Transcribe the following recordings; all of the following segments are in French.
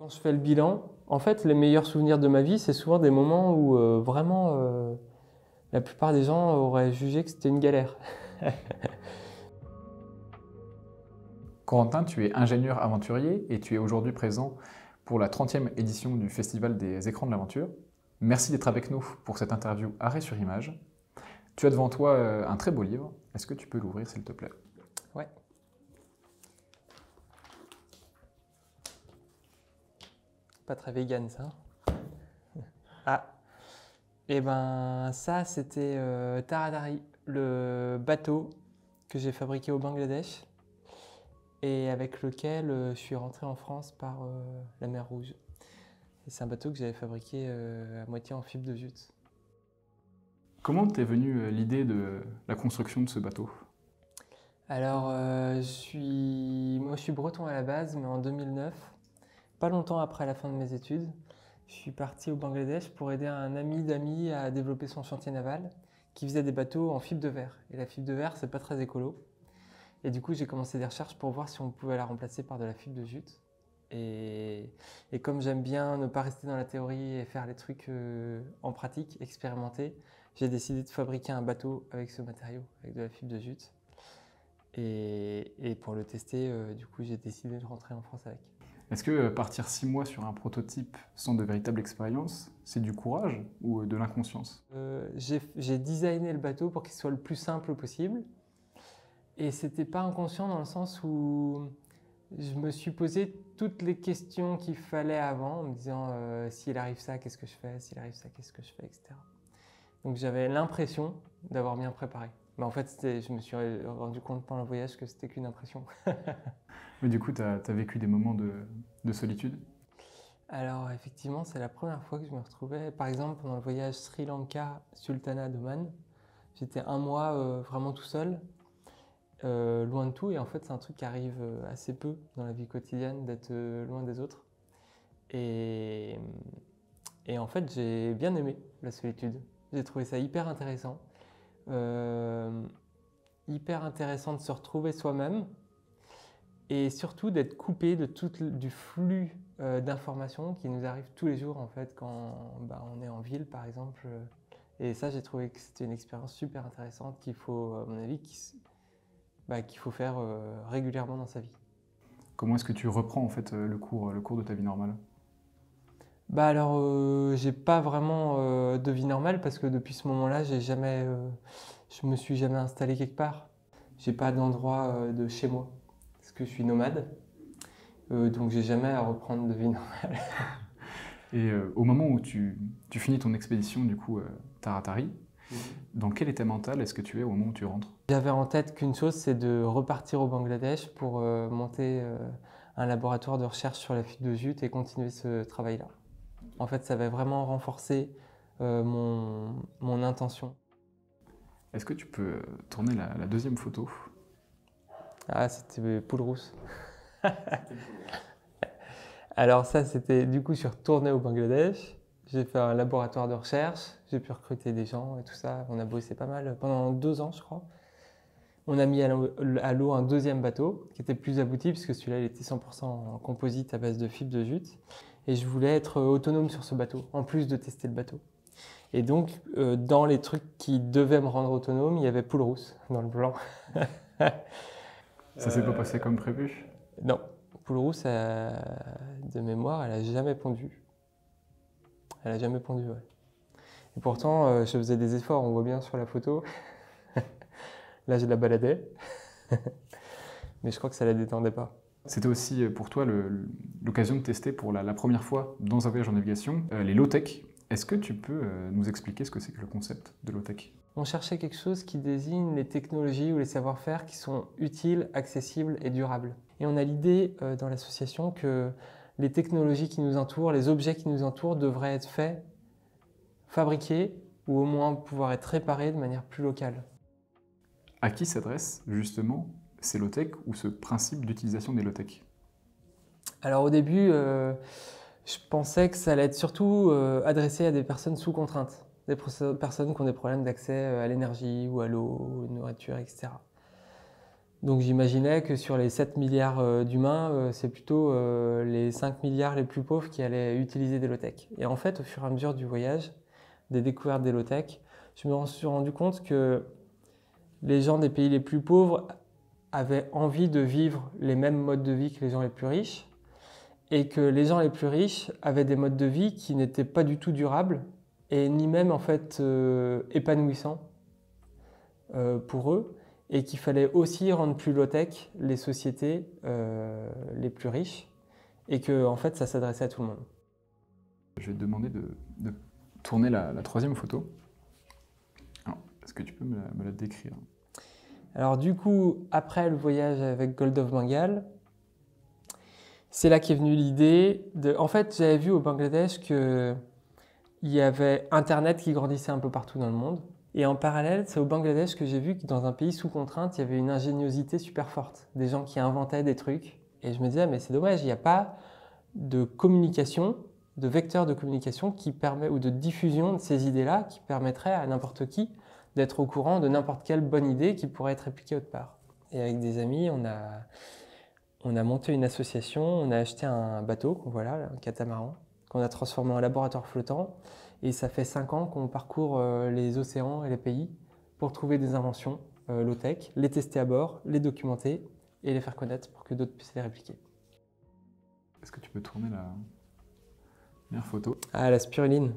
Quand je fais le bilan, en fait, les meilleurs souvenirs de ma vie, c'est souvent des moments où vraiment la plupart des gens auraient jugé que c'était une galère. Corentin, tu es ingénieur aventurier et tu es aujourd'hui présent pour la 30e édition du Festival des écrans de l'aventure. Merci d'être avec nous pour cette interview arrêt sur image. Tu as devant toi un très beau livre. Est-ce que tu peux l'ouvrir, s'il te plaît? Ouais. Pas très vegan, ça. Ah. Et ben, ça, c'était Taradari, le bateau que j'ai fabriqué au Bangladesh et avec lequel je suis rentré en France par la mer Rouge. Et c'est un bateau que j'avais fabriqué à moitié en fibre de jute. Comment t'est venue l'idée de la construction de ce bateau? Alors, moi, je suis breton à la base, mais en 2009, pas longtemps après la fin de mes études, je suis parti au Bangladesh pour aider un ami d'amis à développer son chantier naval qui faisait des bateaux en fibre de verre. Et la fibre de verre, c'est pas très écolo. Et du coup, j'ai commencé des recherches pour voir si on pouvait la remplacer par de la fibre de jute. Et, et comme j'aime bien ne pas rester dans la théorie et faire les trucs en pratique, expérimenter, j'ai décidé de fabriquer un bateau avec ce matériau, avec de la fibre de jute. Et pour le tester, du coup, j'ai décidé de rentrer en France avec. Est-ce que partir 6 mois sur un prototype sans de véritable expérience, c'est du courage ou de l'inconscience? J'ai designé le bateau pour qu'il soit le plus simple possible. Et c'était pas inconscient dans le sens où je me suis posé toutes les questions qu'il fallait avant, en me disant s'il arrive ça, qu'est-ce que je fais? S'il arrive ça, qu'est-ce que je fais? Etc. Donc j'avais l'impression d'avoir bien préparé. Mais en fait, je me suis rendu compte pendant le voyage que c'était qu'une impression. Mais du coup, tu as vécu des moments de solitude? Alors effectivement, c'est la première fois que je me retrouvais, par exemple, pendant le voyage Sri Lanka, Sultanat d'Oman. J'étais un mois vraiment tout seul, loin de tout. Et en fait, c'est un truc qui arrive assez peu dans la vie quotidienne, d'être loin des autres. Et, et en fait, j'ai bien aimé la solitude. J'ai trouvé ça hyper intéressant. Hyper intéressant de se retrouver soi-même et surtout d'être coupé de du flux d'informations qui nous arrivent tous les jours en fait quand on est en ville par exemple. Et ça, j'ai trouvé que c'était une expérience super intéressante qu'il faut, à mon avis, qu'il faut faire régulièrement dans sa vie. Comment est-ce que tu reprends en fait le cours de ta vie normale? Bah alors, j'ai pas vraiment de vie normale parce que depuis ce moment-là, je me suis jamais installé quelque part. J'ai pas d'endroit de chez moi parce que je suis nomade, donc j'ai jamais à reprendre de vie normale. Et au moment où tu finis ton expédition du coup Taratari, dans quel état mental est-ce que tu es au moment où tu rentres? J'avais en tête qu'une chose, c'est de repartir au Bangladesh pour monter un laboratoire de recherche sur la fibre de jute et continuer ce travail-là. En fait, ça avait vraiment renforcé mon intention. Est-ce que tu peux tourner la deuxième photo? Ah, c'était Poule Rousse. Alors ça, c'était du coup, je suis retourné au Bangladesh. J'ai fait un laboratoire de recherche. J'ai pu recruter des gens et tout ça. On a bossé pas mal pendant 2 ans, je crois. On a mis à l'eau un deuxième bateau qui était plus abouti puisque celui-là, il était 100% en composite à base de fibres de jute. Et je voulais être autonome sur ce bateau, en plus de tester le bateau. Et donc, dans les trucs qui devaient me rendre autonome, il y avait Poule Rousse dans le blanc. Ça s'est pas passé comme prévu? Non, Poule Rousse, de mémoire, elle a jamais pondu. Elle a jamais pondu, ouais. Et pourtant, je faisais des efforts, on voit bien sur la photo. Là, je la baladais. Mais je crois que ça la détendait pas. C'était aussi pour toi l'occasion de tester pour la première fois dans un voyage en navigation les low-tech. Est-ce que tu peux nous expliquer ce que c'est que le concept de low-tech? On cherchait quelque chose qui désigne les technologies ou les savoir-faire qui sont utiles, accessibles et durables. Et on a l'idée dans l'association que les technologies qui nous entourent, les objets qui nous entourent devraient être faits, fabriqués ou au moins pouvoir être réparés de manière plus locale. À qui s'adressent justement ces low-tech ou ce principe d'utilisation des low-tech? Alors au début, je pensais que ça allait être surtout adressé à des personnes sous contrainte, des personnes qui ont des problèmes d'accès à l'énergie ou à l'eau, à la nourriture, etc. Donc j'imaginais que sur les 7 milliards d'humains, c'est plutôt les 5 milliards les plus pauvres qui allaient utiliser des low-tech. Et en fait, au fur et à mesure du voyage, des découvertes des low-tech, je me suis rendu compte que les gens des pays les plus pauvres avaient envie de vivre les mêmes modes de vie que les gens les plus riches, et que les gens les plus riches avaient des modes de vie qui n'étaient pas du tout durables, et ni même en fait épanouissants pour eux, et qu'il fallait aussi rendre plus low-tech les sociétés les plus riches, et que en fait ça s'adressait à tout le monde. Je vais te demander de tourner la troisième photo. Est-ce que tu peux me la décrire? Alors du coup, après le voyage avec Gold of Bengal, c'est là qu'est venue l'idée de... En fait, j'avais vu au Bangladesh qu'il y avait Internet qui grandissait un peu partout dans le monde. Et en parallèle, c'est au Bangladesh que j'ai vu que dans un pays sous contrainte, il y avait une ingéniosité super forte. Des gens qui inventaient des trucs. Et je me disais, mais c'est dommage, il n'y a pas de communication, de vecteur de communication qui permet, ou de diffusion de ces idées-là qui permettrait à n'importe qui d'être au courant de n'importe quelle bonne idée qui pourrait être répliquée autre part. Et avec des amis, on a monté une association, on a acheté un bateau, voilà, un catamaran, qu'on a transformé en laboratoire flottant. Et ça fait 5 ans qu'on parcourt les océans et les pays pour trouver des inventions low-tech, les tester à bord, les documenter et les faire connaître pour que d'autres puissent les répliquer. Est-ce que tu peux tourner la première photo? Ah, la spiruline.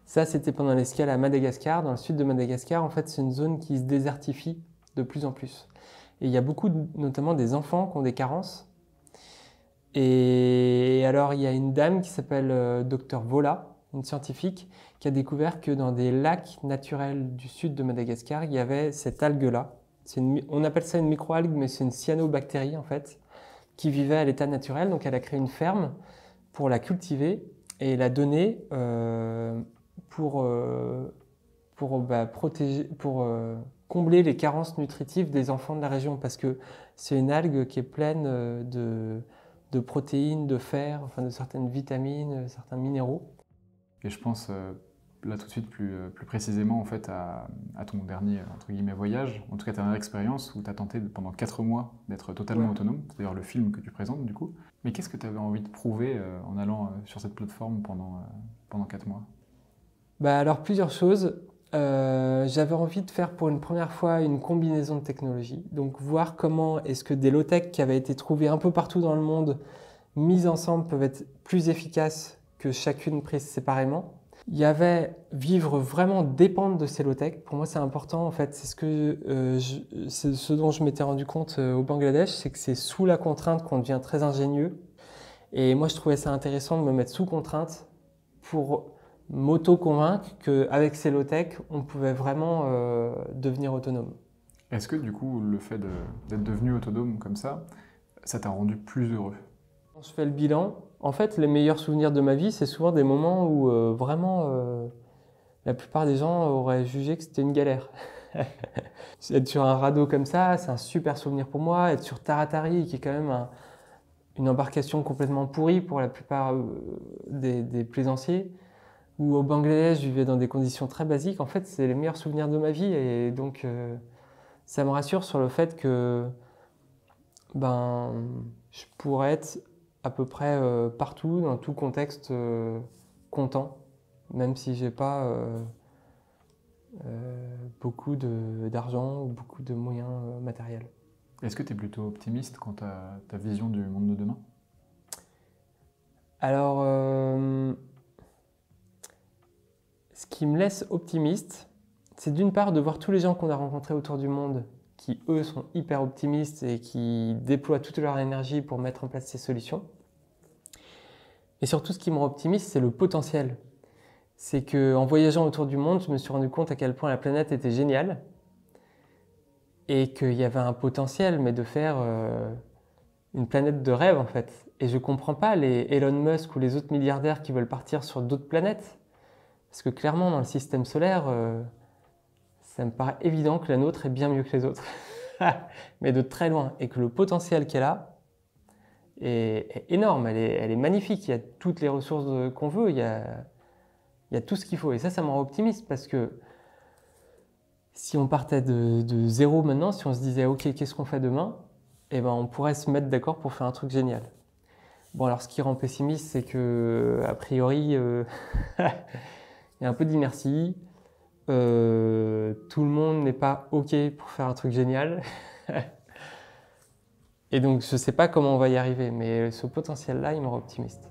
Ça, c'était pendant l'escale à Madagascar. Dans le sud de Madagascar, en fait, c'est une zone qui se désertifie de plus en plus. Et il y a beaucoup, notamment des enfants qui ont des carences. Et alors, il y a une dame qui s'appelle Dr Vola, une scientifique, qui a découvert que dans des lacs naturels du sud de Madagascar, il y avait cette algue-là. On appelle ça une microalgue, mais c'est une cyanobactérie, en fait, qui vivait à l'état naturel. Donc, elle a créé une ferme pour la cultiver et la donner pour combler les carences nutritives des enfants de la région, parce que c'est une algue qui est pleine de protéines, de fer, enfin de certaines vitamines, certains minéraux. Et je pense là tout de suite plus précisément en fait à ton dernier entre guillemets voyage, en tout cas ta dernière expérience où tu as tenté pendant 4 mois d'être totalement autonome, c'est d'ailleurs le film que tu présentes du coup. Mais qu'est-ce que tu avais envie de prouver en allant sur cette plateforme pendant 4 mois? Alors plusieurs choses. J'avais envie de faire pour une première fois une combinaison de technologies, donc voir comment est-ce que des low-tech qui avaient été trouvées un peu partout dans le monde, mises ensemble, peuvent être plus efficaces que chacune prise séparément. Il y avait vivre vraiment dépendre de ces low-tech. Pour moi, c'est important en fait. C'est ce dont je m'étais rendu compte au Bangladesh, c'est que c'est sous la contrainte qu'on devient très ingénieux. Et moi, je trouvais ça intéressant de me mettre sous contrainte pour m'auto-convaincre qu'avec ces low-tech, on pouvait vraiment devenir autonome. Est-ce que du coup, le fait d'être devenu autonome comme ça t'a rendu plus heureux? Quand je fais le bilan, en fait, les meilleurs souvenirs de ma vie, c'est souvent des moments où vraiment la plupart des gens auraient jugé que c'était une galère. Être sur un radeau comme ça, c'est un super souvenir pour moi. Être sur Taratari, qui est quand même une embarcation complètement pourrie pour la plupart des plaisanciers, ou au Bangladesh, je vivais dans des conditions très basiques. En fait, c'est les meilleurs souvenirs de ma vie. Et donc, ça me rassure sur le fait que je pourrais être à peu près partout, dans tout contexte, content, même si j'ai pas beaucoup d'argent ou beaucoup de moyens matériels. Est-ce que tu es plutôt optimiste quant à ta vision du monde de demain? Alors, ce qui me laisse optimiste, c'est d'une part de voir tous les gens qu'on a rencontrés autour du monde qui, eux, sont hyper optimistes et qui déploient toute leur énergie pour mettre en place ces solutions. Et surtout, ce qui me rend optimiste, c'est le potentiel. C'est qu'en voyageant autour du monde, je me suis rendu compte à quel point la planète était géniale et qu'il y avait un potentiel, mais de faire une planète de rêve, en fait. Et je ne comprends pas les Elon Musk ou les autres milliardaires qui veulent partir sur d'autres planètes. Parce que clairement, dans le système solaire, ça me paraît évident que la nôtre est bien mieux que les autres. Mais de très loin. Et que le potentiel qu'elle a est énorme, elle est magnifique. Il y a toutes les ressources qu'on veut, il y a tout ce qu'il faut. Et ça me rend optimiste parce que Si on partait de zéro maintenant, si on se disait ok, qu'est-ce qu'on fait demain, eh ben, on pourrait se mettre d'accord pour faire un truc génial. Bon, alors ce qui rend pessimiste, c'est que a priori, il y a un peu d'inertie. Tout le monde n'est pas ok pour faire un truc génial. Et donc je ne sais pas comment on va y arriver, mais ce potentiel-là, il me rend optimiste.